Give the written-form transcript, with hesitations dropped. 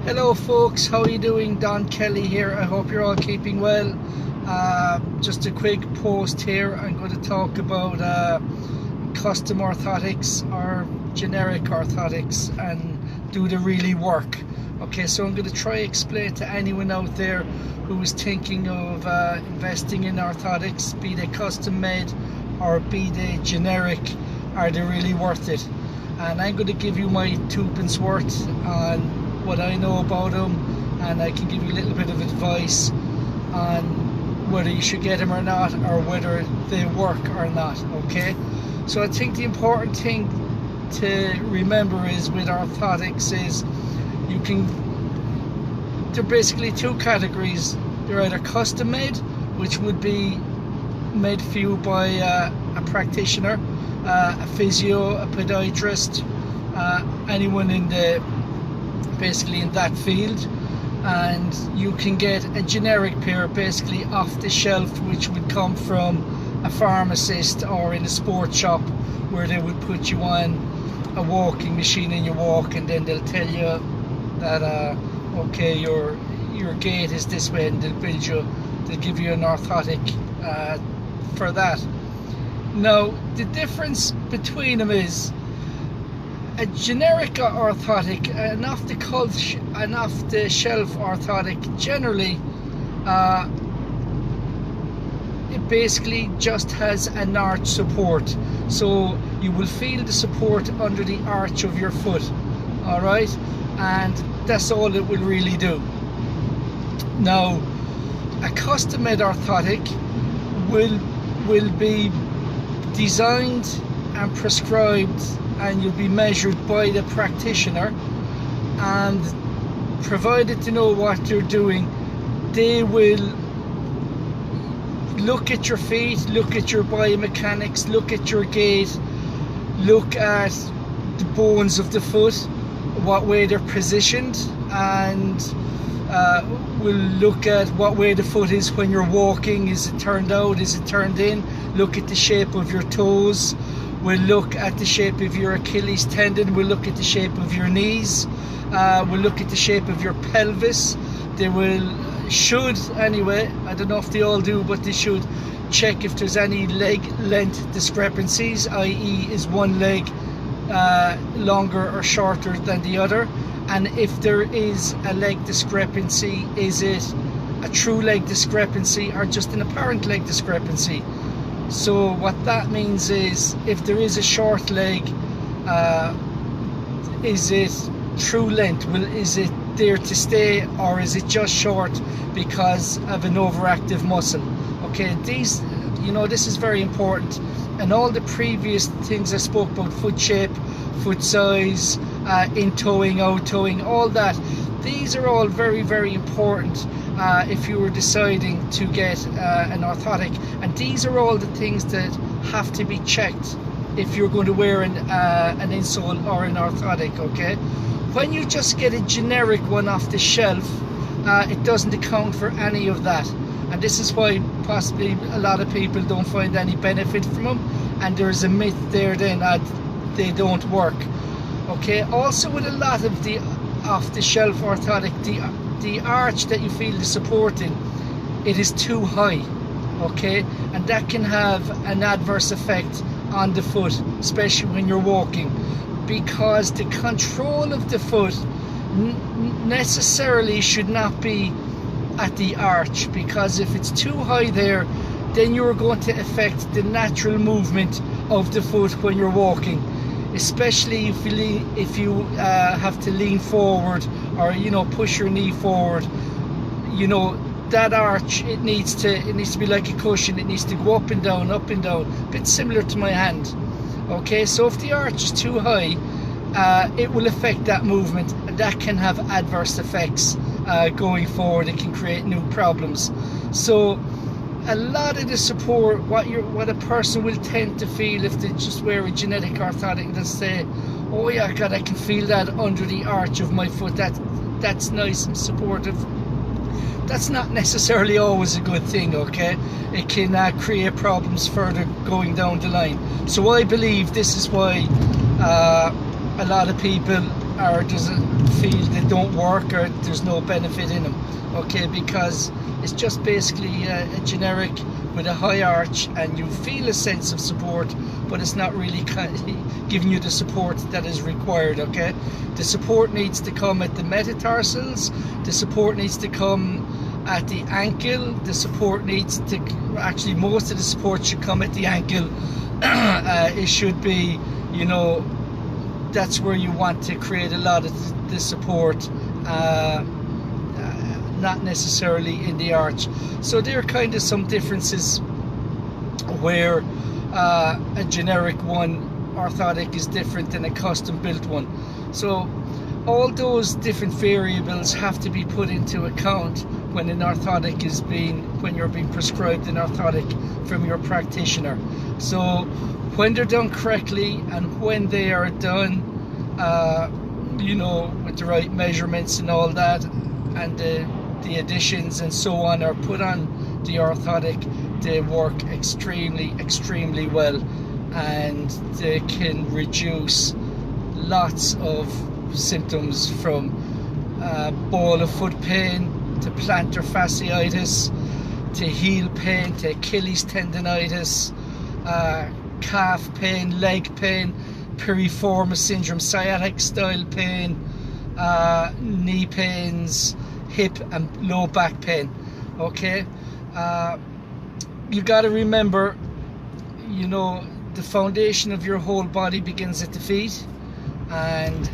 Hello folks, how are you doing? Don Kelly here. I hope you're all keeping well. Just a quick post here. I'm going to talk about custom orthotics or generic orthotics and do they really work. Okay, so I'm going to try explain to anyone out there who is thinking of investing in orthotics, be they custom made or be they generic, are they really worth it? And I'm going to give you my 2p worth on what I know about them, and I can give you a little bit of advice on whether you should get them or not, or whether they work or not. Okay, so I think the important thing to remember is with orthotics is they're basically two categories. They're either custom made, which would be made for you by a practitioner, a physio, a podiatrist, anyone basically in that field, and you can get a generic pair basically off the shelf, which would come from a pharmacist or in a sports shop, where they would put you on a walking machine and you walk, and then they'll tell you that okay, your gait is this way, and they'll give you an orthotic for that. Now the difference between them is a generic orthotic, an off-the-shelf orthotic, generally it basically just has an arch support, so you will feel the support under the arch of your foot, alright, and that's all it will really do. Now a custom made orthotic will be designed and prescribed, and you'll be measured by the practitioner, and provided to know what you're doing, they will look at your feet, look at your biomechanics, look at your gait, look at the bones of the foot, what way they're positioned, and we'll look at what way the foot is when you're walking. Is it turned out, is it turned in? Look at the shape of your toes. We'll look at the shape of your Achilles tendon. We'll look at the shape of your knees. We'll look at the shape of your pelvis. They should anyway, I don't know if they all do, but they should check if there's any leg length discrepancies, i.e. is one leg longer or shorter than the other, and if there is a leg discrepancy, is it a true leg discrepancy or just an apparent leg discrepancy? So what that means is, if there is a short leg, is it true length? Is it there to stay, or is it just short because of an overactive muscle? Okay, this is very important. And all the previous things I spoke about, foot shape, foot size, in-toeing, out-toeing, all that, these are all very, very important if you were deciding to get an orthotic. And these are all the things that have to be checked if you're going to wear an insole or an orthotic. Okay, when you just get a generic one off the shelf, it doesn't account for any of that, and this is why possibly a lot of people don't find any benefit from them, and there's a myth there then that they don't work. Okay, also with a lot of the off-the-shelf orthotic, the arch that you feel the support in, it is too high. Okay, and that can have an adverse effect on the foot, especially when you're walking, because the control of the foot necessarily should not be at the arch, because if it's too high there, then you're going to affect the natural movement of the foot when you're walking, especially if you have to lean forward, or push your knee forward. That arch, it needs to be like a cushion. It needs to go up and down, a bit similar to my hand. Okay, so if the arch is too high, it will affect that movement, and that can have adverse effects going forward. It can create new problems. So a lot of the support, what a person will tend to feel if they just wear a genetic orthotic, they'll say, oh yeah, God, I can feel that under the arch of my foot, that's nice and supportive. That's not necessarily always a good thing. Okay, it can create problems further going down the line. So I believe this is why a lot of people doesn't feel they don't work or there's no benefit in them, okay, because it's just basically a generic with a high arch, and you feel a sense of support, but it's not really giving you the support that is required, okay. The support needs to come at the metatarsals, the support needs to come at the ankle, the support needs to, actually most of the support should come at the ankle. It should be, you know, that's where you want to create a lot of the support, not necessarily in the arch. So there are kind of some differences where a generic one orthotic is different than a custom built one. So all those different variables have to be put into account when an orthotic is when you're being prescribed an orthotic from your practitioner. So when they're done correctly and when they are done, you know, with the right measurements and all that, and the additions and so on are put on the orthotic, they work extremely well, and they can reduce lots of symptoms, from ball of foot pain to plantar fasciitis to heel pain to Achilles tendonitis, calf pain, leg pain, piriformis syndrome, sciatic style pain, knee pains, hip and low back pain, okay. You got to remember, you know, the foundation of your whole body begins at the feet, and